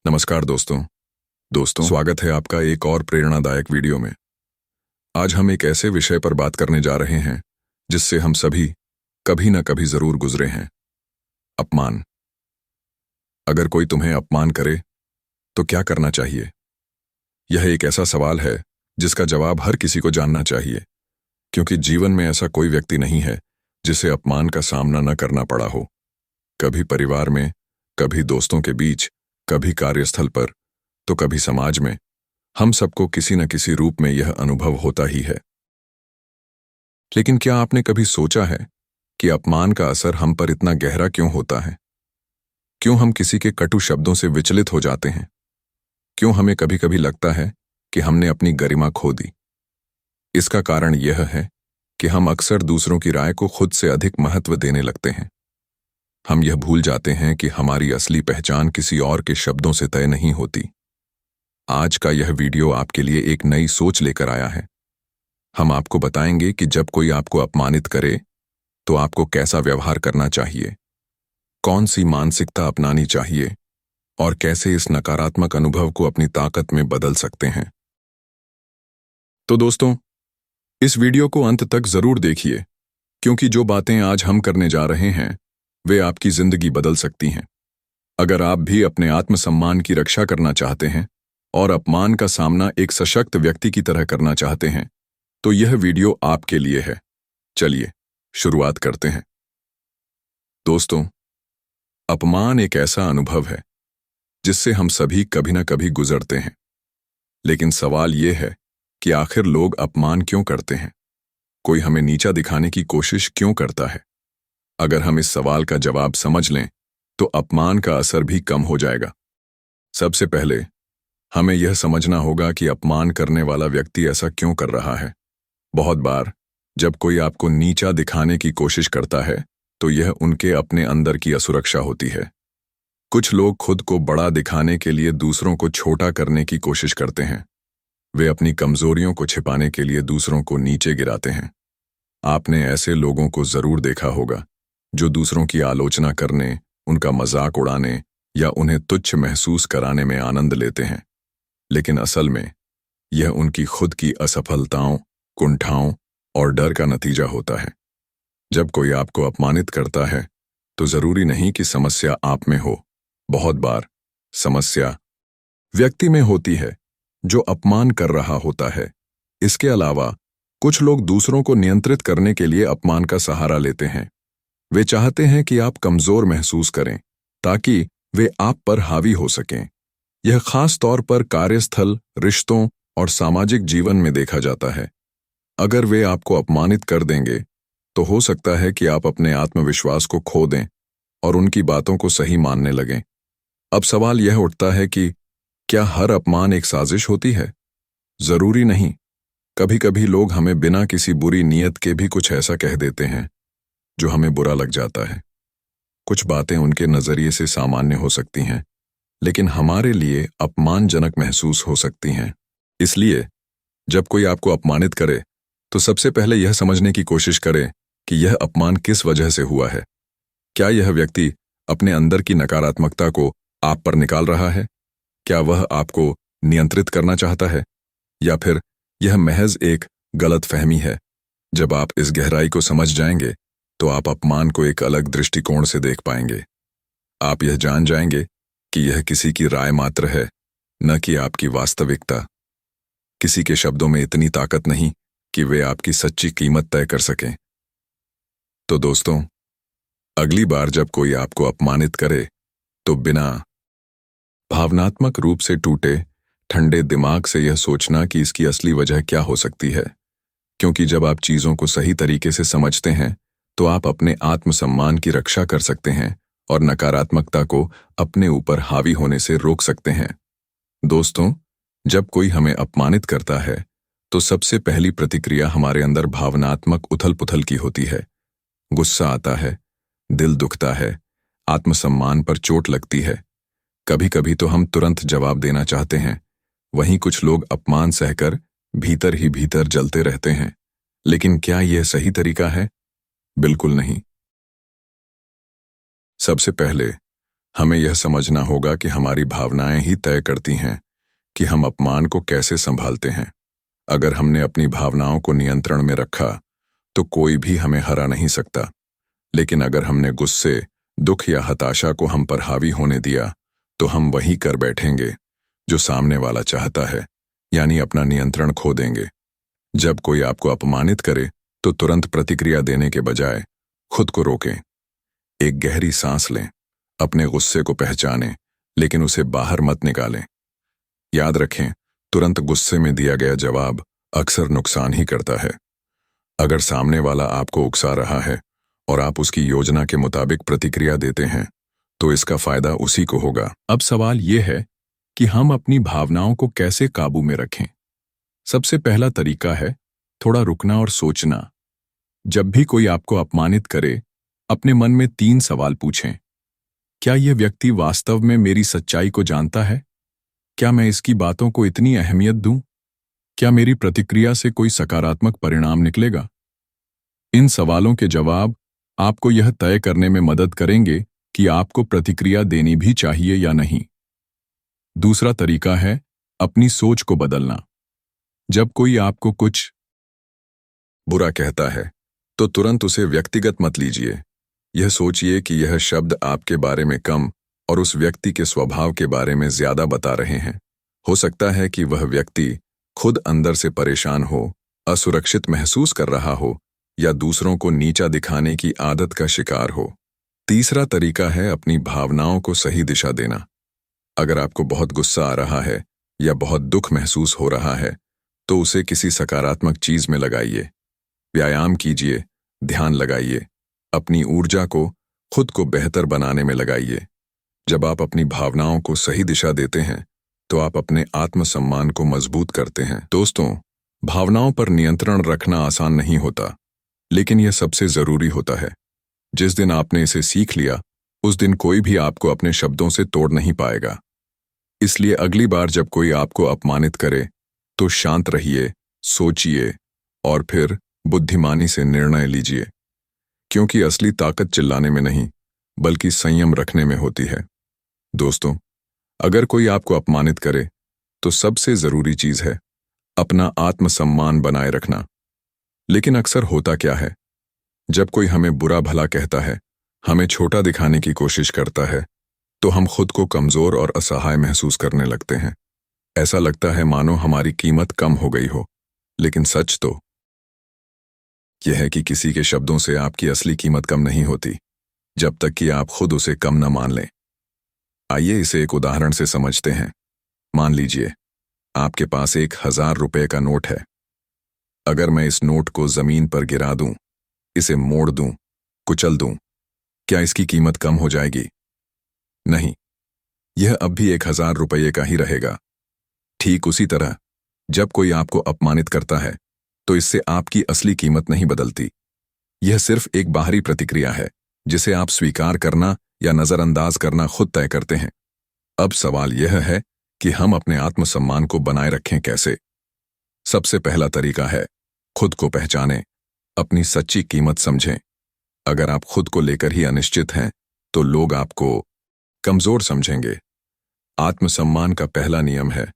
नमस्कार दोस्तों स्वागत है आपका एक और प्रेरणादायक वीडियो में। आज हम एक ऐसे विषय पर बात करने जा रहे हैं जिससे हम सभी कभी ना कभी जरूर गुजरे हैं। अपमान। अगर कोई तुम्हें अपमान करे तो क्या करना चाहिए? यह एक ऐसा सवाल है जिसका जवाब हर किसी को जानना चाहिए, क्योंकि जीवन में ऐसा कोई व्यक्ति नहीं है जिसे अपमान का सामना न करना पड़ा हो। कभी परिवार में, कभी दोस्तों के बीच, कभी कार्यस्थल पर, तो कभी समाज में। हम सबको किसी न किसी रूप में यह अनुभव होता ही है। लेकिन क्या आपने कभी सोचा है कि अपमान का असर हम पर इतना गहरा क्यों होता है? क्यों हम किसी के कटु शब्दों से विचलित हो जाते हैं? क्यों हमें कभी कभी लगता है कि हमने अपनी गरिमा खो दी? इसका कारण यह है कि हम अक्सर दूसरों की राय को खुद से अधिक महत्व देने लगते हैं। हम यह भूल जाते हैं कि हमारी असली पहचान किसी और के शब्दों से तय नहीं होती। आज का यह वीडियो आपके लिए एक नई सोच लेकर आया है। हम आपको बताएंगे कि जब कोई आपको अपमानित करे तो आपको कैसा व्यवहार करना चाहिए, कौन सी मानसिकता अपनानी चाहिए और कैसे इस नकारात्मक अनुभव को अपनी ताकत में बदल सकते हैं। तो दोस्तों, इस वीडियो को अंत तक जरूर देखिए, क्योंकि जो बातें आज हम करने जा रहे हैं वे आपकी जिंदगी बदल सकती हैं। अगर आप भी अपने आत्मसम्मान की रक्षा करना चाहते हैं और अपमान का सामना एक सशक्त व्यक्ति की तरह करना चाहते हैं, तो यह वीडियो आपके लिए है। चलिए शुरुआत करते हैं। दोस्तों, अपमान एक ऐसा अनुभव है जिससे हम सभी कभी ना कभी गुजरते हैं। लेकिन सवाल यह है कि आखिर लोग अपमान क्यों करते हैं? कोई हमें नीचा दिखाने की कोशिश क्यों करता है? अगर हम इस सवाल का जवाब समझ लें तो अपमान का असर भी कम हो जाएगा। सबसे पहले हमें यह समझना होगा कि अपमान करने वाला व्यक्ति ऐसा क्यों कर रहा है। बहुत बार जब कोई आपको नीचा दिखाने की कोशिश करता है तो यह उनके अपने अंदर की असुरक्षा होती है। कुछ लोग खुद को बड़ा दिखाने के लिए दूसरों को छोटा करने की कोशिश करते हैं। वे अपनी कमजोरियों को छिपाने के लिए दूसरों को नीचे गिराते हैं। आपने ऐसे लोगों को जरूर देखा होगा जो दूसरों की आलोचना करने, उनका मजाक उड़ाने या उन्हें तुच्छ महसूस कराने में आनंद लेते हैं। लेकिन असल में यह उनकी खुद की असफलताओं, कुंठाओं और डर का नतीजा होता है। जब कोई आपको अपमानित करता है तो जरूरी नहीं कि समस्या आप में हो। बहुत बार समस्या व्यक्ति में होती है जो अपमान कर रहा होता है। इसके अलावा कुछ लोग दूसरों को नियंत्रित करने के लिए अपमान का सहारा लेते हैं। वे चाहते हैं कि आप कमजोर महसूस करें ताकि वे आप पर हावी हो सकें। यह खास तौर पर कार्यस्थल, रिश्तों और सामाजिक जीवन में देखा जाता है। अगर वे आपको अपमानित कर देंगे तो हो सकता है कि आप अपने आत्मविश्वास को खो दें और उनकी बातों को सही मानने लगें। अब सवाल यह उठता है कि क्या हर अपमान एक साजिश होती है? जरूरी नहीं। कभी कभी लोग हमें बिना किसी बुरी नीयत के भी कुछ ऐसा कह देते हैं जो हमें बुरा लग जाता है। कुछ बातें उनके नजरिए से सामान्य हो सकती हैं, लेकिन हमारे लिए अपमानजनक महसूस हो सकती हैं। इसलिए जब कोई आपको अपमानित करे तो सबसे पहले यह समझने की कोशिश करें कि यह अपमान किस वजह से हुआ है। क्या यह व्यक्ति अपने अंदर की नकारात्मकता को आप पर निकाल रहा है? क्या वह आपको नियंत्रित करना चाहता है? या फिर यह महज एक गलतफहमी है? जब आप इस गहराई को समझ जाएंगे तो आप अपमान को एक अलग दृष्टिकोण से देख पाएंगे। आप यह जान जाएंगे कि यह किसी की राय मात्र है, न कि आपकी वास्तविकता। किसी के शब्दों में इतनी ताकत नहीं कि वे आपकी सच्ची कीमत तय कर सकें। तो दोस्तों, अगली बार जब कोई आपको अपमानित करे तो बिना भावनात्मक रूप से टूटे, ठंडे दिमाग से यह सोचना कि इसकी असली वजह क्या हो सकती है। क्योंकि जब आप चीजों को सही तरीके से समझते हैं तो आप अपने आत्मसम्मान की रक्षा कर सकते हैं और नकारात्मकता को अपने ऊपर हावी होने से रोक सकते हैं। दोस्तों, जब कोई हमें अपमानित करता है तो सबसे पहली प्रतिक्रिया हमारे अंदर भावनात्मक उथल-पुथल की होती है। गुस्सा आता है, दिल दुखता है, आत्मसम्मान पर चोट लगती है। कभी कभी तो हम तुरंत जवाब देना चाहते हैं। वहीं कुछ लोग अपमान सहकर भीतर ही भीतर जलते रहते हैं। लेकिन क्या यह सही तरीका है? बिल्कुल नहीं। सबसे पहले हमें यह समझना होगा कि हमारी भावनाएं ही तय करती हैं कि हम अपमान को कैसे संभालते हैं। अगर हमने अपनी भावनाओं को नियंत्रण में रखा तो कोई भी हमें हरा नहीं सकता। लेकिन अगर हमने गुस्से, दुख या हताशा को हम पर हावी होने दिया तो हम वही कर बैठेंगे जो सामने वाला चाहता है, यानी अपना नियंत्रण खो देंगे। जब कोई आपको अपमानित करे तो तुरंत प्रतिक्रिया देने के बजाय खुद को रोकें। एक गहरी सांस लें, अपने गुस्से को पहचानें, लेकिन उसे बाहर मत निकालें। याद रखें, तुरंत गुस्से में दिया गया जवाब अक्सर नुकसान ही करता है। अगर सामने वाला आपको उकसा रहा है और आप उसकी योजना के मुताबिक प्रतिक्रिया देते हैं तो इसका फायदा उसी को होगा। अब सवाल यह है कि हम अपनी भावनाओं को कैसे काबू में रखें। सबसे पहला तरीका है थोड़ा रुकना और सोचना। जब भी कोई आपको अपमानित करे, अपने मन में 3 सवाल पूछें। क्या यह व्यक्ति वास्तव में मेरी सच्चाई को जानता है? क्या मैं इसकी बातों को इतनी अहमियत दूं? क्या मेरी प्रतिक्रिया से कोई सकारात्मक परिणाम निकलेगा? इन सवालों के जवाब आपको यह तय करने में मदद करेंगे कि आपको प्रतिक्रिया देनी भी चाहिए या नहीं। दूसरा तरीका है अपनी सोच को बदलना। जब कोई आपको कुछ बुरा कहता है तो तुरंत उसे व्यक्तिगत मत लीजिए। यह सोचिए कि यह शब्द आपके बारे में कम और उस व्यक्ति के स्वभाव के बारे में ज्यादा बता रहे हैं। हो सकता है कि वह व्यक्ति खुद अंदर से परेशान हो, असुरक्षित महसूस कर रहा हो या दूसरों को नीचा दिखाने की आदत का शिकार हो। तीसरा तरीका है अपनी भावनाओं को सही दिशा देना। अगर आपको बहुत गुस्सा आ रहा है या बहुत दुख महसूस हो रहा है तो उसे किसी सकारात्मक चीज में लगाइए। व्यायाम कीजिए, ध्यान लगाइए, अपनी ऊर्जा को खुद को बेहतर बनाने में लगाइए। जब आप अपनी भावनाओं को सही दिशा देते हैं तो आप अपने आत्मसम्मान को मजबूत करते हैं। दोस्तों, भावनाओं पर नियंत्रण रखना आसान नहीं होता, लेकिन यह सबसे जरूरी होता है। जिस दिन आपने इसे सीख लिया, उस दिन कोई भी आपको अपने शब्दों से तोड़ नहीं पाएगा। इसलिए अगली बार जब कोई आपको अपमानित करे तो शांत रहिए, सोचिए और फिर बुद्धिमानी से निर्णय लीजिए, क्योंकि असली ताकत चिल्लाने में नहीं बल्कि संयम रखने में होती है। दोस्तों, अगर कोई आपको अपमानित करे तो सबसे जरूरी चीज है अपना आत्मसम्मान बनाए रखना। लेकिन अक्सर होता क्या है, जब कोई हमें बुरा भला कहता है, हमें छोटा दिखाने की कोशिश करता है, तो हम खुद को कमजोर और असहाय महसूस करने लगते हैं। ऐसा लगता है मानो हमारी कीमत कम हो गई हो। लेकिन सच तो यह है कि किसी के शब्दों से आपकी असली कीमत कम नहीं होती, जब तक कि आप खुद उसे कम न मान लें। आइए इसे एक उदाहरण से समझते हैं। मान लीजिए आपके पास 1000 रुपए का नोट है। अगर मैं इस नोट को जमीन पर गिरा दूं, इसे मोड़ दूं, कुचल दूं, क्या इसकी कीमत कम हो जाएगी? नहीं, यह अब भी 1000 रुपये का ही रहेगा। ठीक उसी तरह जब कोई आपको अपमानित करता है तो इससे आपकी असली कीमत नहीं बदलती। यह सिर्फ एक बाहरी प्रतिक्रिया है जिसे आप स्वीकार करना या नजरअंदाज करना खुद तय करते हैं। अब सवाल यह है कि हम अपने आत्मसम्मान को बनाए रखें कैसे। सबसे पहला तरीका है खुद को पहचानें, अपनी सच्ची कीमत समझें। अगर आप खुद को लेकर ही अनिश्चित हैं तो लोग आपको कमजोर समझेंगे। आत्मसम्मान का पहला नियम है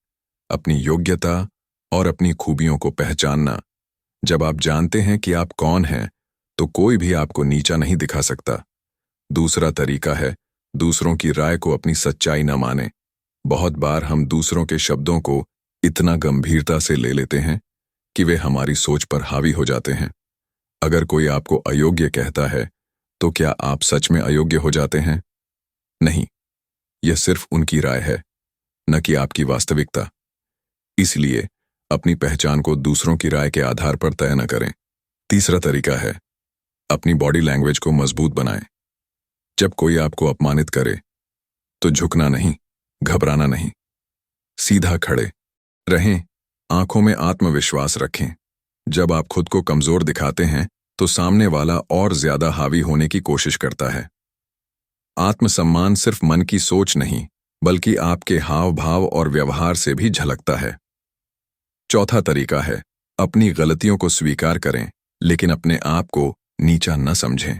अपनी योग्यता और अपनी खूबियों को पहचानना। जब आप जानते हैं कि आप कौन हैं तो कोई भी आपको नीचा नहीं दिखा सकता। दूसरा तरीका है दूसरों की राय को अपनी सच्चाई न मानें। बहुत बार हम दूसरों के शब्दों को इतना गंभीरता से ले लेते हैं कि वे हमारी सोच पर हावी हो जाते हैं। अगर कोई आपको अयोग्य कहता है तो क्या आप सच में अयोग्य हो जाते हैं? नहीं, यह सिर्फ उनकी राय है, न कि आपकी वास्तविकता। इसलिए अपनी पहचान को दूसरों की राय के आधार पर तय न करें। तीसरा तरीका है अपनी बॉडी लैंग्वेज को मजबूत बनाएं। जब कोई आपको अपमानित करे तो झुकना नहीं, घबराना नहीं, सीधा खड़े रहें, आंखों में आत्मविश्वास रखें। जब आप खुद को कमजोर दिखाते हैं तो सामने वाला और ज्यादा हावी होने की कोशिश करता है। आत्मसम्मान सिर्फ मन की सोच नहीं बल्कि आपके हाव भाव और व्यवहार से भी झलकता है। चौथा तरीका है अपनी गलतियों को स्वीकार करें लेकिन अपने आप को नीचा न समझें।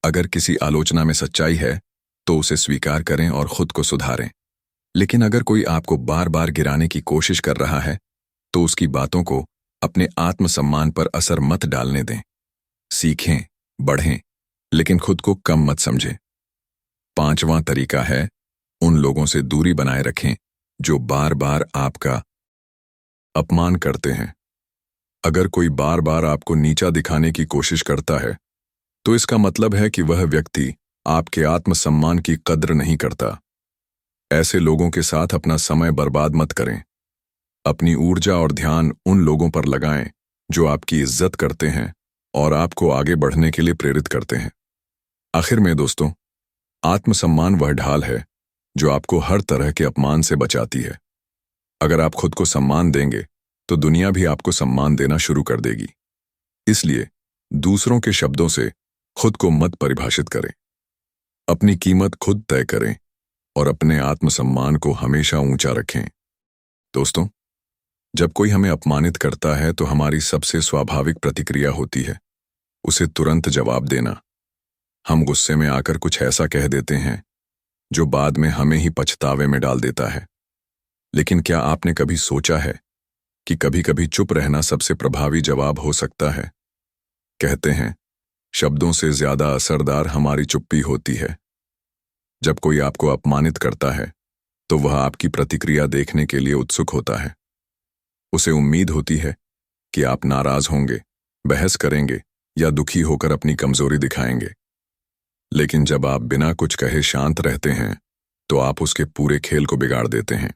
अगर किसी आलोचना में सच्चाई है तो उसे स्वीकार करें और खुद को सुधारें। लेकिन अगर कोई आपको बार बार गिराने की कोशिश कर रहा है, तो उसकी बातों को अपने आत्मसम्मान पर असर मत डालने दें। सीखें, बढ़ें, लेकिन खुद को कम मत समझें। 5वां तरीका है, उन लोगों से दूरी बनाए रखें जो बार बार आपका अपमान करते हैं। अगर कोई बार बार आपको नीचा दिखाने की कोशिश करता है, तो इसका मतलब है कि वह व्यक्ति आपके आत्मसम्मान की कद्र नहीं करता। ऐसे लोगों के साथ अपना समय बर्बाद मत करें। अपनी ऊर्जा और ध्यान उन लोगों पर लगाएं जो आपकी इज्जत करते हैं और आपको आगे बढ़ने के लिए प्रेरित करते हैं। आखिर में दोस्तों, आत्मसम्मान वह ढाल है जो आपको हर तरह के अपमान से बचाती है। अगर आप खुद को सम्मान देंगे, तो दुनिया भी आपको सम्मान देना शुरू कर देगी। इसलिए दूसरों के शब्दों से खुद को मत परिभाषित करें। अपनी कीमत खुद तय करें और अपने आत्मसम्मान को हमेशा ऊंचा रखें। दोस्तों, जब कोई हमें अपमानित करता है, तो हमारी सबसे स्वाभाविक प्रतिक्रिया होती है उसे तुरंत जवाब देना। हम गुस्से में आकर कुछ ऐसा कह देते हैं जो बाद में हमें ही पछतावे में डाल देता है। लेकिन क्या आपने कभी सोचा है कि कभी-कभी चुप रहना सबसे प्रभावी जवाब हो सकता है? कहते हैं, शब्दों से ज्यादा असरदार हमारी चुप्पी होती है। जब कोई आपको अपमानित करता है, तो वह आपकी प्रतिक्रिया देखने के लिए उत्सुक होता है। उसे उम्मीद होती है कि आप नाराज होंगे, बहस करेंगे या दुखी होकर अपनी कमजोरी दिखाएंगे। लेकिन जब आप बिना कुछ कहे शांत रहते हैं, तो आप उसके पूरे खेल को बिगाड़ देते हैं।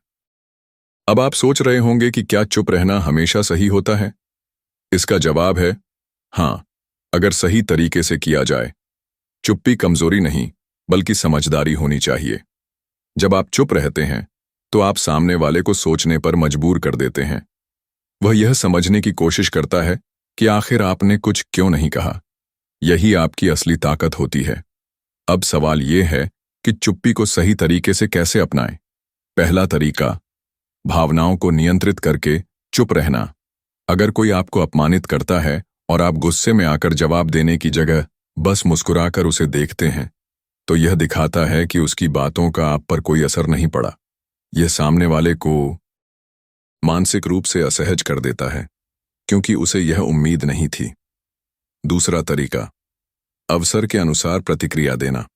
अब आप सोच रहे होंगे कि क्या चुप रहना हमेशा सही होता है? इसका जवाब है हाँ, अगर सही तरीके से किया जाए। चुप्पी कमजोरी नहीं, बल्कि समझदारी होनी चाहिए। जब आप चुप रहते हैं, तो आप सामने वाले को सोचने पर मजबूर कर देते हैं। वह यह समझने की कोशिश करता है कि आखिर आपने कुछ क्यों नहीं कहा। यही आपकी असली ताकत होती है। अब सवाल यह है कि चुप्पी को सही तरीके से कैसे अपनाएं। पहला तरीका, भावनाओं को नियंत्रित करके चुप रहना। अगर कोई आपको अपमानित करता है और आप गुस्से में आकर जवाब देने की जगह बस मुस्कुराकर उसे देखते हैं, तो यह दिखाता है कि उसकी बातों का आप पर कोई असर नहीं पड़ा। यह सामने वाले को मानसिक रूप से असहज कर देता है, क्योंकि उसे यह उम्मीद नहीं थी। दूसरा तरीका, अवसर के अनुसार प्रतिक्रिया देना।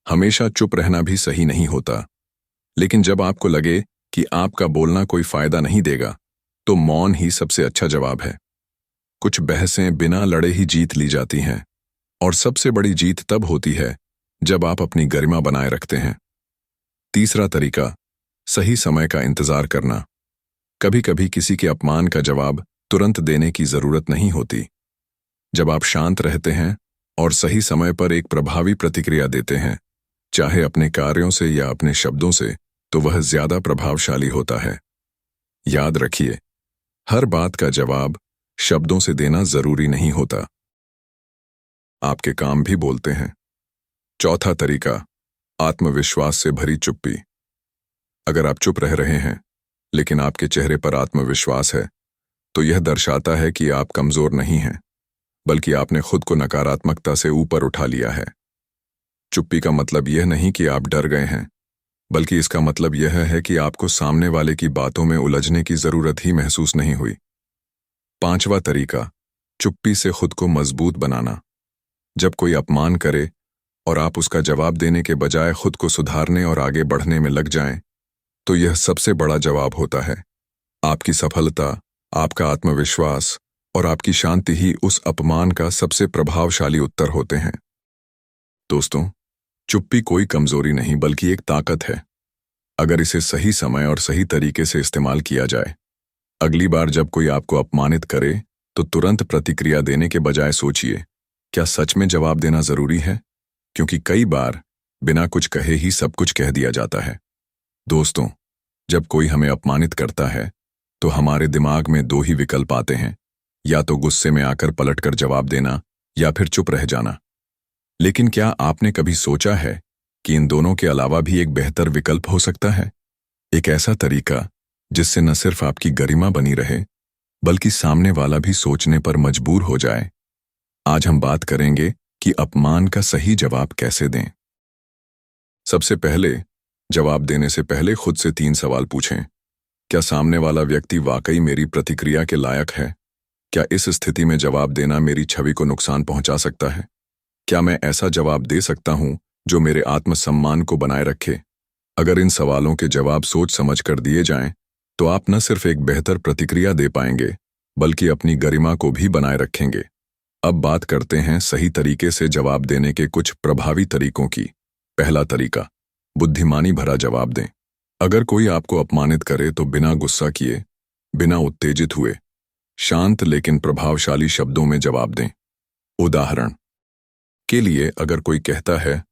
हमेशा चुप रहना भी सही नहीं होता, लेकिन जब आपको लगे कि आपका बोलना कोई फायदा नहीं देगा, तो मौन ही सबसे अच्छा जवाब है। कुछ बहसें बिना लड़े ही जीत ली जाती हैं, और सबसे बड़ी जीत तब होती है जब आप अपनी गरिमा बनाए रखते हैं। तीसरा तरीका, सही समय का इंतजार करना। कभी कभी किसी के अपमान का जवाब तुरंत देने की जरूरत नहीं होती। जब आप शांत रहते हैं और सही समय पर एक प्रभावी प्रतिक्रिया देते हैं, चाहे अपने कार्यों से या अपने शब्दों से, तो वह ज्यादा प्रभावशाली होता है। याद रखिए, हर बात का जवाब शब्दों से देना जरूरी नहीं होता। आपके काम भी बोलते हैं। चौथा तरीका, आत्मविश्वास से भरी चुप्पी। अगर आप चुप रह रहे हैं, लेकिन आपके चेहरे पर आत्मविश्वास है, तो यह दर्शाता है कि आप कमजोर नहीं हैं, बल्कि आपने खुद को नकारात्मकता से ऊपर उठा लिया है। चुप्पी का मतलब यह नहीं कि आप डर गए हैं, बल्कि इसका मतलब यह है कि आपको सामने वाले की बातों में उलझने की जरूरत ही महसूस नहीं हुई। पांचवा तरीका, चुप्पी से खुद को मजबूत बनाना। जब कोई अपमान करे और आप उसका जवाब देने के बजाय खुद को सुधारने और आगे बढ़ने में लग जाएं, तो यह सबसे बड़ा जवाब होता है। आपकी सफलता, आपका आत्मविश्वास और आपकी शांति ही उस अपमान का सबसे प्रभावशाली उत्तर होते हैं। दोस्तों, चुप्पी कोई कमजोरी नहीं, बल्कि एक ताकत है, अगर इसे सही समय और सही तरीके से इस्तेमाल किया जाए। अगली बार जब कोई आपको अपमानित करे, तो तुरंत प्रतिक्रिया देने के बजाय सोचिए, क्या सच में जवाब देना जरूरी है? क्योंकि कई बार बिना कुछ कहे ही सब कुछ कह दिया जाता है। दोस्तों, जब कोई हमें अपमानित करता है, तो हमारे दिमाग में दो ही विकल्प आते हैं, या तो गुस्से में आकर पलटकर जवाब देना, या फिर चुप रह जाना। लेकिन क्या आपने कभी सोचा है कि इन दोनों के अलावा भी एक बेहतर विकल्प हो सकता है? एक ऐसा तरीका जिससे न सिर्फ आपकी गरिमा बनी रहे, बल्कि सामने वाला भी सोचने पर मजबूर हो जाए। आज हम बात करेंगे कि अपमान का सही जवाब कैसे दें। सबसे पहले जवाब देने से पहले खुद से 3 सवाल पूछें। क्या सामने वाला व्यक्ति वाकई मेरी प्रतिक्रिया के लायक है? क्या इस स्थिति में जवाब देना मेरी छवि को नुकसान पहुंचा सकता है? क्या मैं ऐसा जवाब दे सकता हूं जो मेरे आत्मसम्मान को बनाए रखे? अगर इन सवालों के जवाब सोच समझ कर दिए जाएं, तो आप न सिर्फ एक बेहतर प्रतिक्रिया दे पाएंगे, बल्कि अपनी गरिमा को भी बनाए रखेंगे। अब बात करते हैं सही तरीके से जवाब देने के कुछ प्रभावी तरीकों की। पहला तरीका, बुद्धिमानी भरा जवाब दें। अगर कोई आपको अपमानित करे तो बिना गुस्सा किए, बिना उत्तेजित हुए, शांत लेकिन प्रभावशाली शब्दों में जवाब दें। उदाहरण के लिए, अगर कोई कहता है,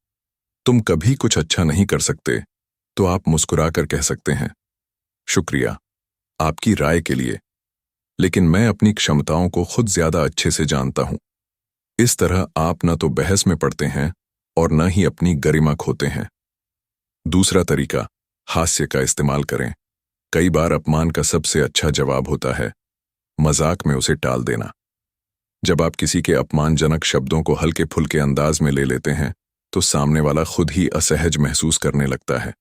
तुम कभी कुछ अच्छा नहीं कर सकते, तो आप मुस्कुराकर कह सकते हैं, शुक्रिया आपकी राय के लिए, लेकिन मैं अपनी क्षमताओं को खुद ज्यादा अच्छे से जानता हूं। इस तरह आप न तो बहस में पड़ते हैं और न ही अपनी गरिमा खोते हैं। दूसरा तरीका, हास्य का इस्तेमाल करें। कई बार अपमान का सबसे अच्छा जवाब होता है मजाक में उसे टाल देना। जब आप किसी के अपमानजनक शब्दों को हल्के फुल्के अंदाज में ले लेते हैं, तो सामने वाला खुद ही असहज महसूस करने लगता है।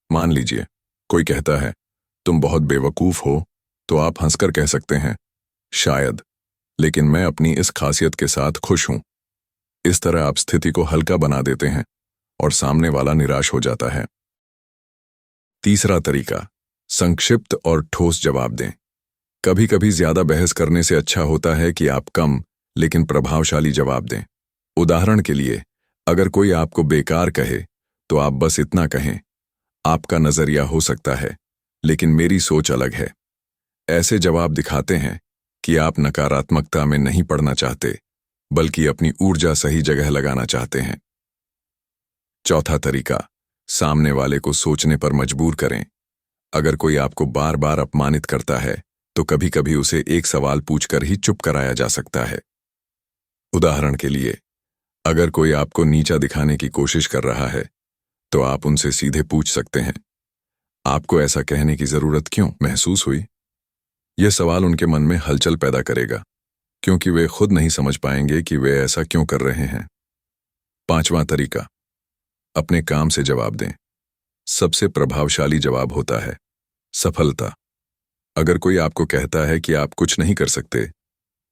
मान लीजिए कोई कहता है, तुम बहुत बेवकूफ हो, तो आप हंसकर कह सकते हैं, शायद, लेकिन मैं अपनी इस खासियत के साथ खुश हूं। इस तरह आप स्थिति को हल्का बना देते हैं और सामने वाला निराश हो जाता है। तीसरा तरीका, संक्षिप्त और ठोस जवाब दें। कभी कभी ज्यादा बहस करने से अच्छा होता है कि आप कम लेकिन प्रभावशाली जवाब दें। उदाहरण के लिए, अगर कोई आपको बेकार कहे, तो आप बस इतना कहें, आपका नजरिया हो सकता है, लेकिन मेरी सोच अलग है। ऐसे जवाब दिखाते हैं कि आप नकारात्मकता में नहीं पड़ना चाहते, बल्कि अपनी ऊर्जा सही जगह लगाना चाहते हैं। चौथा तरीका, सामने वाले को सोचने पर मजबूर करें। अगर कोई आपको बार बार अपमानित करता है, तो कभी कभी उसे एक सवाल पूछकर ही चुप कराया जा सकता है। उदाहरण के लिए, अगर कोई आपको नीचा दिखाने की कोशिश कर रहा है, तो आप उनसे सीधे पूछ सकते हैं, आपको ऐसा कहने की जरूरत क्यों महसूस हुई? यह सवाल उनके मन में हलचल पैदा करेगा, क्योंकि वे खुद नहीं समझ पाएंगे कि वे ऐसा क्यों कर रहे हैं। पांचवां तरीका, अपने काम से जवाब दें। सबसे प्रभावशाली जवाब होता है सफलता। अगर कोई आपको कहता है कि आप कुछ नहीं कर सकते,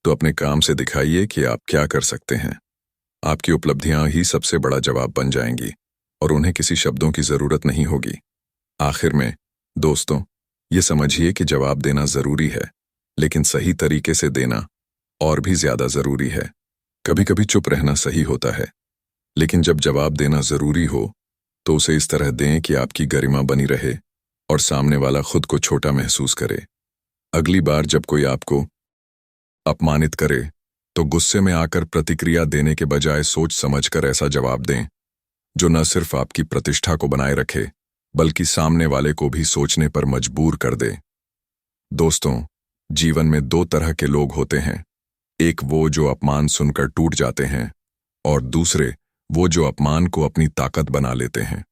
तो अपने काम से दिखाइए कि आप क्या कर सकते हैं। आपकी उपलब्धियां ही सबसे बड़ा जवाब बन जाएंगी और उन्हें किसी शब्दों की जरूरत नहीं होगी। आखिर में दोस्तों, ये समझिए कि जवाब देना जरूरी है, लेकिन सही तरीके से देना और भी ज्यादा जरूरी है। कभी कभी चुप रहना सही होता है, लेकिन जब जवाब देना जरूरी हो, तो उसे इस तरह दें कि आपकी गरिमा बनी रहे और सामने वाला खुद को छोटा महसूस करे। अगली बार जब कोई आपको अपमानित करे, तो गुस्से में आकर प्रतिक्रिया देने के बजाय सोच समझकर ऐसा जवाब दें जो न सिर्फ आपकी प्रतिष्ठा को बनाए रखे, बल्कि सामने वाले को भी सोचने पर मजबूर कर दे। दोस्तों, जीवन में 2 तरह के लोग होते हैं। एक वो जो अपमान सुनकर टूट जाते हैं, और दूसरे वो जो अपमान को अपनी ताकत बना लेते हैं।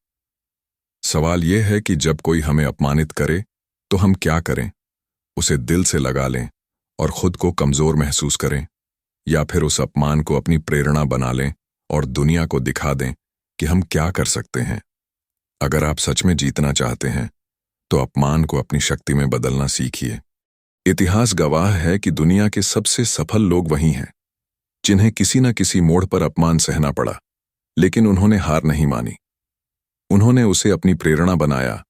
सवाल यह है कि जब कोई हमें अपमानित करे, तो हम क्या करें? उसे दिल से लगा लें और खुद को कमजोर महसूस करें, या फिर उस अपमान को अपनी प्रेरणा बना लें और दुनिया को दिखा दें कि हम क्या कर सकते हैं। अगर आप सच में जीतना चाहते हैं, तो अपमान को अपनी शक्ति में बदलना सीखिए। इतिहास गवाह है कि दुनिया के सबसे सफल लोग वही हैं जिन्हें किसी न किसी मोड़ पर अपमान सहना पड़ा, लेकिन उन्होंने हार नहीं मानी। उन्होंने उसे अपनी प्रेरणा बनाया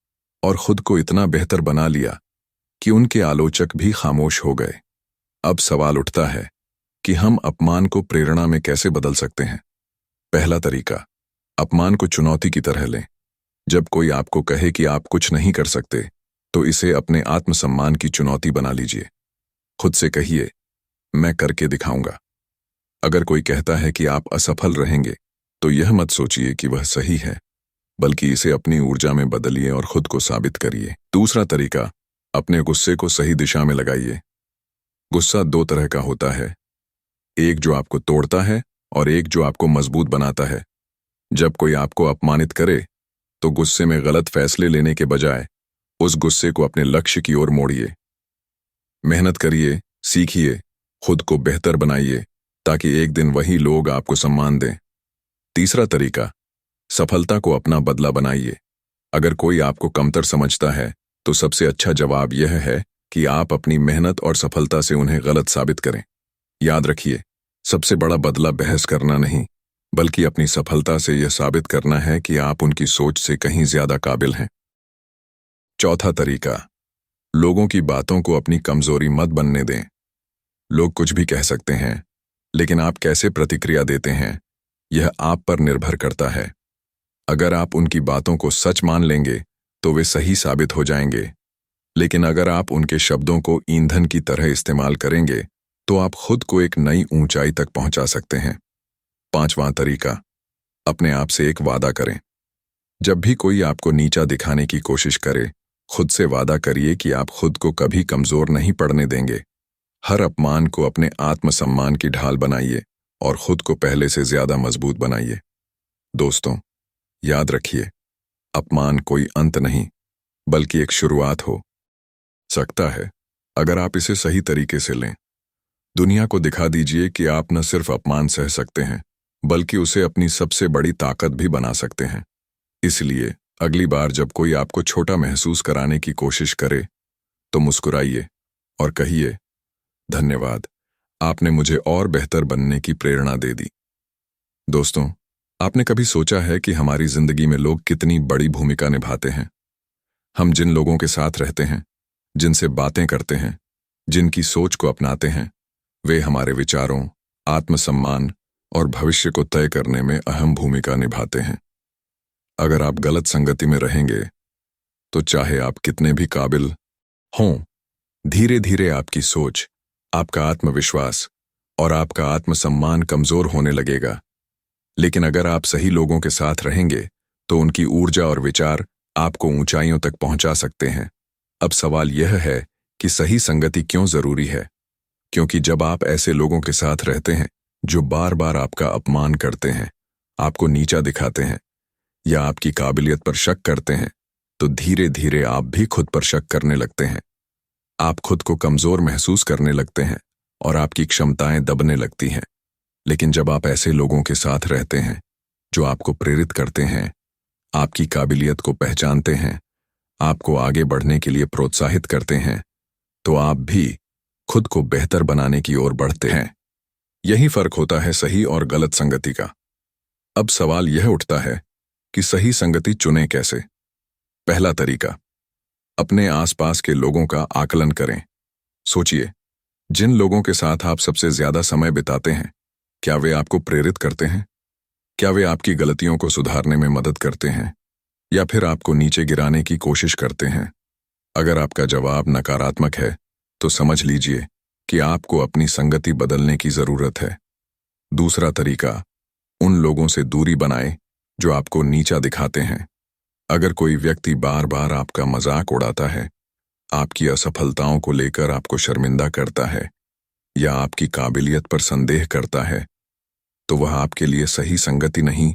और खुद को इतना बेहतर बना लिया कि उनके आलोचक भी खामोश हो गए। अब सवाल उठता है कि हम अपमान को प्रेरणा में कैसे बदल सकते हैं। पहला तरीका, अपमान को चुनौती की तरह लें। जब कोई आपको कहे कि आप कुछ नहीं कर सकते, तो इसे अपने आत्मसम्मान की चुनौती बना लीजिए। खुद से कहिए, मैं करके दिखाऊंगा। अगर कोई कहता है कि आप असफल रहेंगे, तो यह मत सोचिए कि वह सही है, बल्कि इसे अपनी ऊर्जा में बदलिए और खुद को साबित करिए। दूसरा तरीका, अपने गुस्से को सही दिशा में लगाइए। गुस्सा 2 तरह का होता है, एक जो आपको तोड़ता है और एक जो आपको मजबूत बनाता है। जब कोई आपको अपमानित करे, तो गुस्से में गलत फैसले लेने के बजाय उस गुस्से को अपने लक्ष्य की ओर मोड़िए। मेहनत करिए, सीखिए, खुद को बेहतर बनाइए, ताकि एक दिन वही लोग आपको सम्मान दें। तीसरा तरीका, सफलता को अपना बदला बनाइए। अगर कोई आपको कमतर समझता है तो सबसे अच्छा जवाब यह है कि आप अपनी मेहनत और सफलता से उन्हें गलत साबित करें। याद रखिए, सबसे बड़ा बदला बहस करना नहीं, बल्कि अपनी सफलता से यह साबित करना है कि आप उनकी सोच से कहीं ज्यादा काबिल हैं। चौथा तरीका, लोगों की बातों को अपनी कमजोरी मत बनने दें। लोग कुछ भी कह सकते हैं, लेकिन आप कैसे प्रतिक्रिया देते हैं, यह आप पर निर्भर करता है। अगर आप उनकी बातों को सच मान लेंगे तो वे सही साबित हो जाएंगे, लेकिन अगर आप उनके शब्दों को ईंधन की तरह इस्तेमाल करेंगे तो आप खुद को एक नई ऊंचाई तक पहुंचा सकते हैं। पांचवां तरीका, अपने आप से एक वादा करें। जब भी कोई आपको नीचा दिखाने की कोशिश करे, खुद से वादा करिए कि आप खुद को कभी कमजोर नहीं पड़ने देंगे। हर अपमान को अपने आत्मसम्मान की ढाल बनाइए और खुद को पहले से ज्यादा मजबूत बनाइए। दोस्तों, याद रखिए, अपमान कोई अंत नहीं, बल्कि एक शुरुआत हो सकता है अगर आप इसे सही तरीके से लें। दुनिया को दिखा दीजिए कि आप न सिर्फ अपमान सह सकते हैं, बल्कि उसे अपनी सबसे बड़ी ताकत भी बना सकते हैं। इसलिए अगली बार जब कोई आपको छोटा महसूस कराने की कोशिश करे तो मुस्कुराइए और कहिए, धन्यवाद, आपने मुझे और बेहतर बनने की प्रेरणा दे दी। दोस्तों, आपने कभी सोचा है कि हमारी जिंदगी में लोग कितनी बड़ी भूमिका निभाते हैं? हम जिन लोगों के साथ रहते हैं, जिनसे बातें करते हैं, जिनकी सोच को अपनाते हैं, वे हमारे विचारों, आत्मसम्मान और भविष्य को तय करने में अहम भूमिका निभाते हैं। अगर आप गलत संगति में रहेंगे तो चाहे आप कितने भी काबिल हों, धीरे धीरे आपकी सोच, आपका आत्मविश्वास और आपका आत्मसम्मान कमजोर होने लगेगा। लेकिन अगर आप सही लोगों के साथ रहेंगे तो उनकी ऊर्जा और विचार आपको ऊंचाइयों तक पहुंचा सकते हैं। अब सवाल यह है कि सही संगति क्यों जरूरी है? क्योंकि जब आप ऐसे लोगों के साथ रहते हैं जो बार बार आपका अपमान करते हैं, आपको नीचा दिखाते हैं या आपकी काबिलियत पर शक करते हैं, तो धीरे धीरे आप भी खुद पर शक करने लगते हैं। आप खुद को कमजोर महसूस करने लगते हैं और आपकी क्षमताएं दबने लगती हैं। लेकिन जब आप ऐसे लोगों के साथ रहते हैं जो आपको प्रेरित करते हैं, आपकी काबिलियत को पहचानते हैं, आपको आगे बढ़ने के लिए प्रोत्साहित करते हैं, तो आप भी खुद को बेहतर बनाने की ओर बढ़ते हैं। यही फर्क होता है सही और गलत संगति का। अब सवाल यह उठता है कि सही संगति चुनें कैसे? पहला तरीका, अपने आसपास के लोगों का आकलन करें। सोचिए, जिन लोगों के साथ आप सबसे ज्यादा समय बिताते हैं, क्या वे आपको प्रेरित करते हैं? क्या वे आपकी गलतियों को सुधारने में मदद करते हैं या फिर आपको नीचे गिराने की कोशिश करते हैं? अगर आपका जवाब नकारात्मक है तो समझ लीजिए कि आपको अपनी संगति बदलने की जरूरत है। दूसरा तरीका, उन लोगों से दूरी बनाएं जो आपको नीचा दिखाते हैं। अगर कोई व्यक्ति बार बार आपका मजाक उड़ाता है, आपकी असफलताओं को लेकर आपको शर्मिंदा करता है या आपकी काबिलियत पर संदेह करता है, तो वह आपके लिए सही संगति नहीं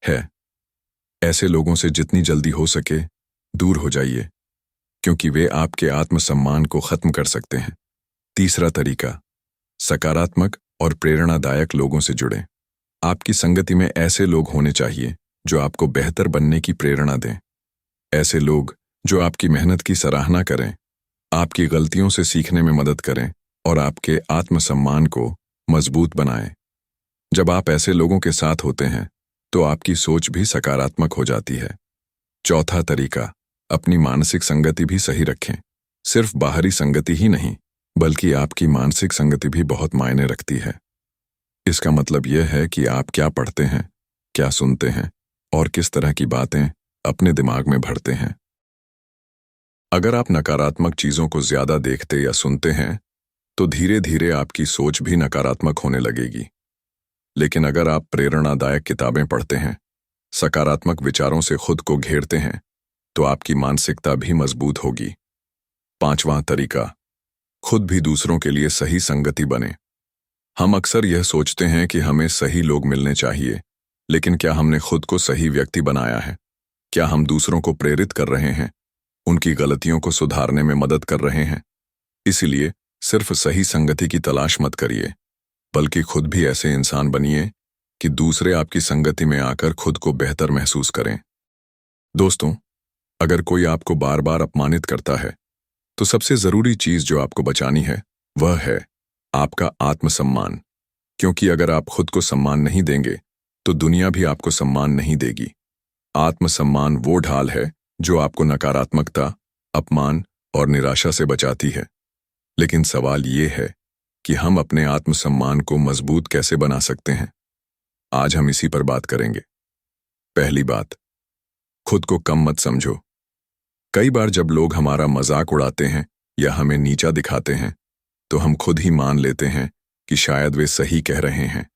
है। ऐसे लोगों से जितनी जल्दी हो सके दूर हो जाइए, क्योंकि वे आपके आत्मसम्मान को खत्म कर सकते हैं। तीसरा तरीका, सकारात्मक और प्रेरणादायक लोगों से जुड़ें। आपकी संगति में ऐसे लोग होने चाहिए जो आपको बेहतर बनने की प्रेरणा दें। ऐसे लोग जो आपकी मेहनत की सराहना करें, आपकी गलतियों से सीखने में मदद करें और आपके आत्मसम्मान को मजबूत बनाएं। जब आप ऐसे लोगों के साथ होते हैं तो आपकी सोच भी सकारात्मक हो जाती है। चौथा तरीका, अपनी मानसिक संगति भी सही रखें। सिर्फ बाहरी संगति ही नहीं, बल्कि आपकी मानसिक संगति भी बहुत मायने रखती है। इसका मतलब यह है कि आप क्या पढ़ते हैं, क्या सुनते हैं और किस तरह की बातें अपने दिमाग में भरते हैं। अगर आप नकारात्मक चीजों को ज्यादा देखते या सुनते हैं तो धीरे धीरे आपकी सोच भी नकारात्मक होने लगेगी। लेकिन अगर आप प्रेरणादायक किताबें पढ़ते हैं, सकारात्मक विचारों से खुद को घेरते हैं, तो आपकी मानसिकता भी मजबूत होगी। पांचवां तरीका, खुद भी दूसरों के लिए सही संगति बने। हम अक्सर यह सोचते हैं कि हमें सही लोग मिलने चाहिए, लेकिन क्या हमने खुद को सही व्यक्ति बनाया है? क्या हम दूसरों को प्रेरित कर रहे हैं, उनकी गलतियों को सुधारने में मदद कर रहे हैं? इसीलिए सिर्फ सही संगति की तलाश मत करिए, बल्कि खुद भी ऐसे इंसान बनिए कि दूसरे आपकी संगति में आकर खुद को बेहतर महसूस करें। दोस्तों, अगर कोई आपको बार बार अपमानित करता है तो सबसे जरूरी चीज जो आपको बचानी है वह है आपका आत्मसम्मान। क्योंकि अगर आप खुद को सम्मान नहीं देंगे तो दुनिया भी आपको सम्मान नहीं देगी। आत्मसम्मान वो ढाल है जो आपको नकारात्मकता, अपमान और निराशा से बचाती है। लेकिन सवाल ये है कि हम अपने आत्मसम्मान को मजबूत कैसे बना सकते हैं। आज हम इसी पर बात करेंगे। पहली बात, खुद को कम मत समझो। कई बार जब लोग हमारा मजाक उड़ाते हैं या हमें नीचा दिखाते हैं तो हम खुद ही मान लेते हैं कि शायद वे सही कह रहे हैं।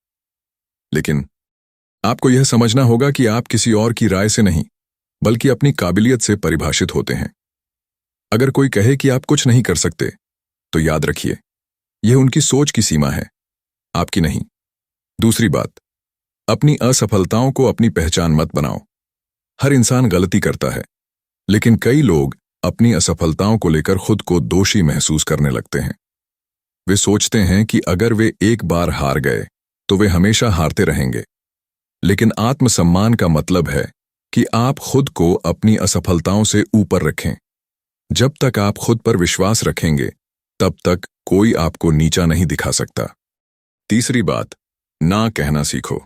लेकिन आपको यह समझना होगा कि आप किसी और की राय से नहीं बल्कि अपनी काबिलियत से परिभाषित होते हैं। अगर कोई कहे कि आप कुछ नहीं कर सकते तो याद रखिए, यह उनकी सोच की सीमा है, आपकी नहीं। दूसरी बात, अपनी असफलताओं को अपनी पहचान मत बनाओ। हर इंसान गलती करता है, लेकिन कई लोग अपनी असफलताओं को लेकर खुद को दोषी महसूस करने लगते हैं। वे सोचते हैं कि अगर वे एक बार हार गए तो वे हमेशा हारते रहेंगे। लेकिन आत्मसम्मान का मतलब है कि आप खुद को अपनी असफलताओं से ऊपर रखें। जब तक आप खुद पर विश्वास रखेंगे तब तक कोई आपको नीचा नहीं दिखा सकता। तीसरी बात, ना कहना सीखो।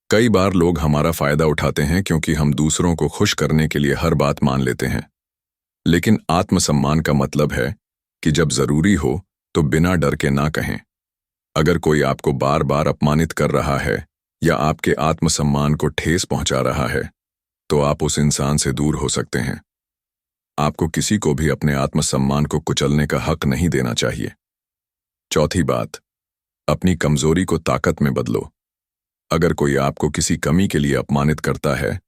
कई बार लोग हमारा फायदा उठाते हैं क्योंकि हम दूसरों को खुश करने के लिए हर बात मान लेते हैं। लेकिन आत्मसम्मान का मतलब है कि जब जरूरी हो तो बिना डर के ना कहें। अगर कोई आपको बार बार अपमानित कर रहा है या आपके आत्मसम्मान को ठेस पहुंचा रहा है तो आप उस इंसान से दूर हो सकते हैं। आपको किसी को भी अपने आत्मसम्मान को कुचलने का हक नहीं देना चाहिए। चौथी बात, अपनी कमजोरी को ताकत में बदलो। अगर कोई आपको किसी कमी के लिए अपमानित करता है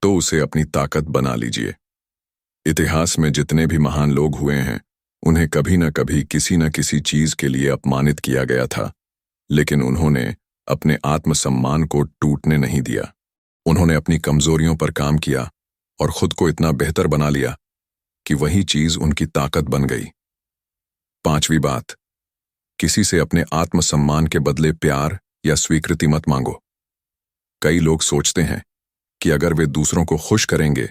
तो उसे अपनी ताकत बना लीजिए। इतिहास में जितने भी महान लोग हुए हैं उन्हें कभी न कभी किसी न किसी चीज के लिए अपमानित किया गया था, लेकिन उन्होंने अपने आत्मसम्मान को टूटने नहीं दिया। उन्होंने अपनी कमजोरियों पर काम किया और खुद को इतना बेहतर बना लिया कि वही चीज उनकी ताकत बन गई। पांचवी बात, किसी से अपने आत्मसम्मान के बदले प्यार या स्वीकृति मत मांगो। कई लोग सोचते हैं कि अगर वे दूसरों को खुश करेंगे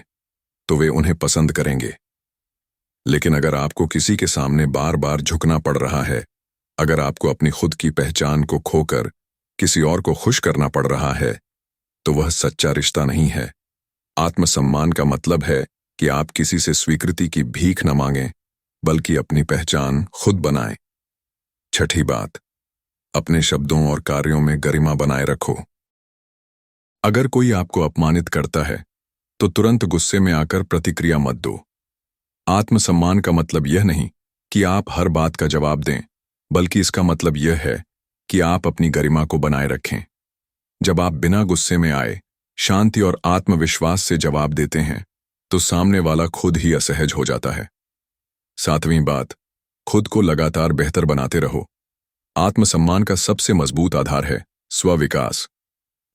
तो वे उन्हें पसंद करेंगे। लेकिन अगर आपको किसी के सामने बार बार झुकना पड़ रहा है, अगर आपको अपनी खुद की पहचान को खोकर किसी और को खुश करना पड़ रहा है, तो वह सच्चा रिश्ता नहीं है। आत्मसम्मान का मतलब है कि आप किसी से स्वीकृति की भीख न मांगें, बल्कि अपनी पहचान खुद बनाएं। छठी बात, अपने शब्दों और कार्यों में गरिमा बनाए रखो। अगर कोई आपको अपमानित करता है तो तुरंत गुस्से में आकर प्रतिक्रिया मत दो। आत्मसम्मान का मतलब यह नहीं कि आप हर बात का जवाब दें, बल्कि इसका मतलब यह है कि आप अपनी गरिमा को बनाए रखें। जब आप बिना गुस्से में आए, शांति और आत्मविश्वास से जवाब देते हैं तो सामने वाला खुद ही असहज हो जाता है। सातवीं बात, खुद को लगातार बेहतर बनाते रहो। आत्मसम्मान का सबसे मजबूत आधार है स्व-विकास।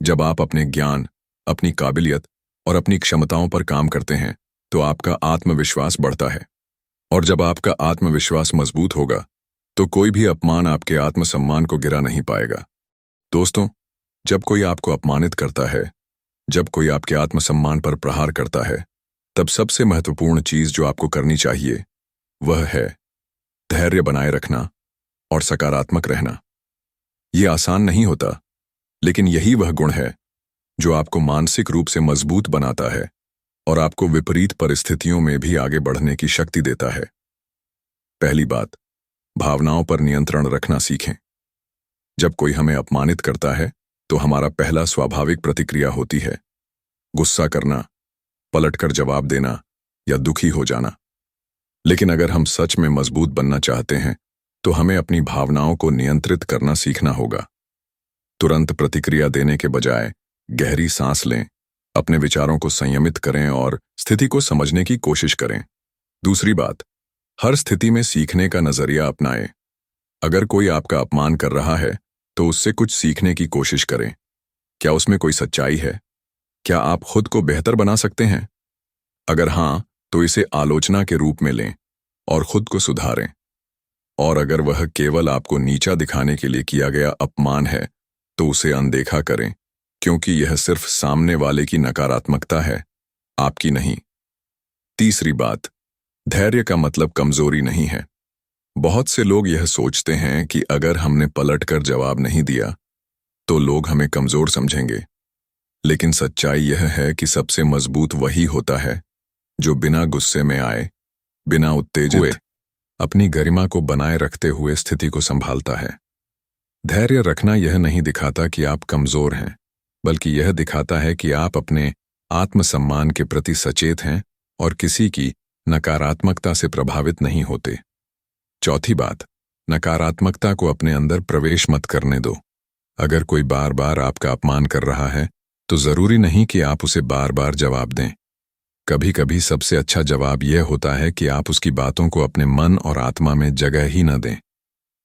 जब आप अपने ज्ञान, अपनी काबिलियत और अपनी क्षमताओं पर काम करते हैं तो आपका आत्मविश्वास बढ़ता है। और जब आपका आत्मविश्वास मजबूत होगा तो कोई भी अपमान आपके आत्मसम्मान को गिरा नहीं पाएगा। दोस्तों, जब कोई आपको अपमानित करता है, जब कोई आपके आत्मसम्मान पर प्रहार करता है, तब सबसे महत्वपूर्ण चीज जो आपको करनी चाहिए वह है धैर्य बनाए रखना और सकारात्मक रहना। यह आसान नहीं होता, लेकिन यही वह गुण है जो आपको मानसिक रूप से मजबूत बनाता है और आपको विपरीत परिस्थितियों में भी आगे बढ़ने की शक्ति देता है। पहली बात, भावनाओं पर नियंत्रण रखना सीखें। जब कोई हमें अपमानित करता है तो हमारा पहला स्वाभाविक प्रतिक्रिया होती है गुस्सा करना, पलटकर जवाब देना या दुखी हो जाना। लेकिन अगर हम सच में मजबूत बनना चाहते हैं तो हमें अपनी भावनाओं को नियंत्रित करना सीखना होगा। तुरंत प्रतिक्रिया देने के बजाय गहरी सांस लें, अपने विचारों को संयमित करें और स्थिति को समझने की कोशिश करें। दूसरी बात, हर स्थिति में सीखने का नजरिया अपनाएं। अगर कोई आपका अपमान कर रहा है तो उससे कुछ सीखने की कोशिश करें। क्या उसमें कोई सच्चाई है? क्या आप खुद को बेहतर बना सकते हैं? अगर हां, तो इसे आलोचना के रूप में लें और खुद को सुधारें। और अगर वह केवल आपको नीचा दिखाने के लिए किया गया अपमान है तो उसे अनदेखा करें क्योंकि यह सिर्फ सामने वाले की नकारात्मकता है, आपकी नहीं। तीसरी बात, धैर्य का मतलब कमजोरी नहीं है। बहुत से लोग यह सोचते हैं कि अगर हमने पलटकर जवाब नहीं दिया तो लोग हमें कमजोर समझेंगे, लेकिन सच्चाई यह है कि सबसे मजबूत वही होता है जो बिना गुस्से में आए, बिना उत्तेजित हुए, अपनी गरिमा को बनाए रखते हुए स्थिति को संभालता है। धैर्य रखना यह नहीं दिखाता कि आप कमजोर हैं, बल्कि यह दिखाता है कि आप अपने आत्मसम्मान के प्रति सचेत हैं और किसी की नकारात्मकता से प्रभावित नहीं होते। चौथी बात, नकारात्मकता को अपने अंदर प्रवेश मत करने दो। अगर कोई बार बार आपका अपमान कर रहा है तो जरूरी नहीं कि आप उसे बार बार जवाब दें। कभी कभी सबसे अच्छा जवाब यह होता है कि आप उसकी बातों को अपने मन और आत्मा में जगह ही न दें।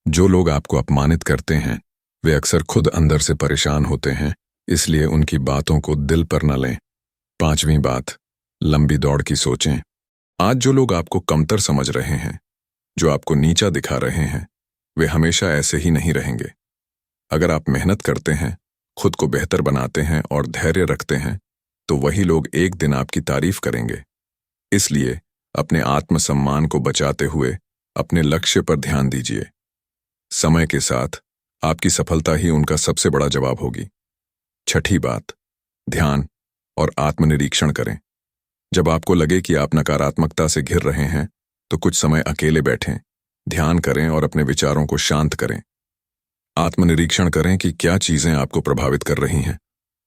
जो लोग आपको अपमानित करते हैं वे अक्सर खुद अंदर से परेशान होते हैं, इसलिए उनकी बातों को दिल पर न लें। पांचवीं बात, लंबी दौड़ की सोचें। आज जो लोग आपको कमतर समझ रहे हैं, जो आपको नीचा दिखा रहे हैं, वे हमेशा ऐसे ही नहीं रहेंगे। अगर आप मेहनत करते हैं, खुद को बेहतर बनाते हैं और धैर्य रखते हैं, तो वही लोग एक दिन आपकी तारीफ करेंगे। इसलिए अपने आत्मसम्मान को बचाते हुए अपने लक्ष्य पर ध्यान दीजिए। समय के साथ आपकी सफलता ही उनका सबसे बड़ा जवाब होगी। छठी बात, ध्यान और आत्मनिरीक्षण करें। जब आपको लगे कि आप नकारात्मकता से घिर रहे हैं, तो कुछ समय अकेले बैठें, ध्यान करें और अपने विचारों को शांत करें। आत्मनिरीक्षण करें कि क्या चीजें आपको प्रभावित कर रही हैं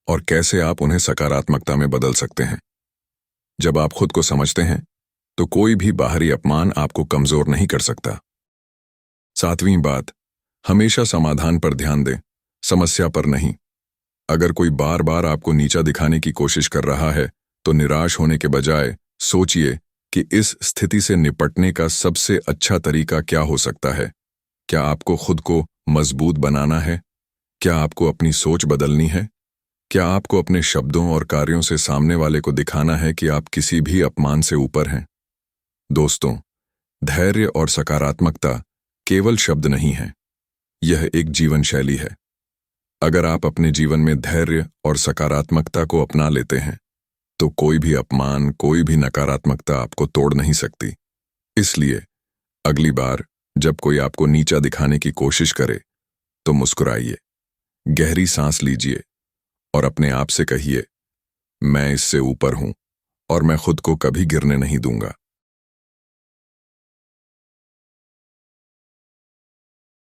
और कैसे आप उन्हें सकारात्मकता में बदल सकते हैं। जब आप खुद को समझते हैं तो कोई भी बाहरी अपमान आपको कमजोर नहीं कर सकता। सातवीं बात, हमेशा समाधान पर ध्यान दें, समस्या पर नहीं। अगर कोई बार बार आपको नीचा दिखाने की कोशिश कर रहा है तो निराश होने के बजाय सोचिए कि इस स्थिति से निपटने का सबसे अच्छा तरीका क्या हो सकता है। क्या आपको खुद को मजबूत बनाना है? क्या आपको अपनी सोच बदलनी है? क्या आपको अपने शब्दों और कार्यों से सामने वाले को दिखाना है कि आप किसी भी अपमान से ऊपर हैं? दोस्तों, धैर्य और सकारात्मकता केवल शब्द नहीं है, यह एक जीवन शैली है। अगर आप अपने जीवन में धैर्य और सकारात्मकता को अपना लेते हैं तो कोई भी अपमान, कोई भी नकारात्मकता आपको तोड़ नहीं सकती। इसलिए अगली बार जब कोई आपको नीचा दिखाने की कोशिश करे तो मुस्कुराइए, गहरी सांस लीजिए और अपने आप से कहिए, मैं इससे ऊपर हूं और मैं खुद को कभी गिरने नहीं दूंगा।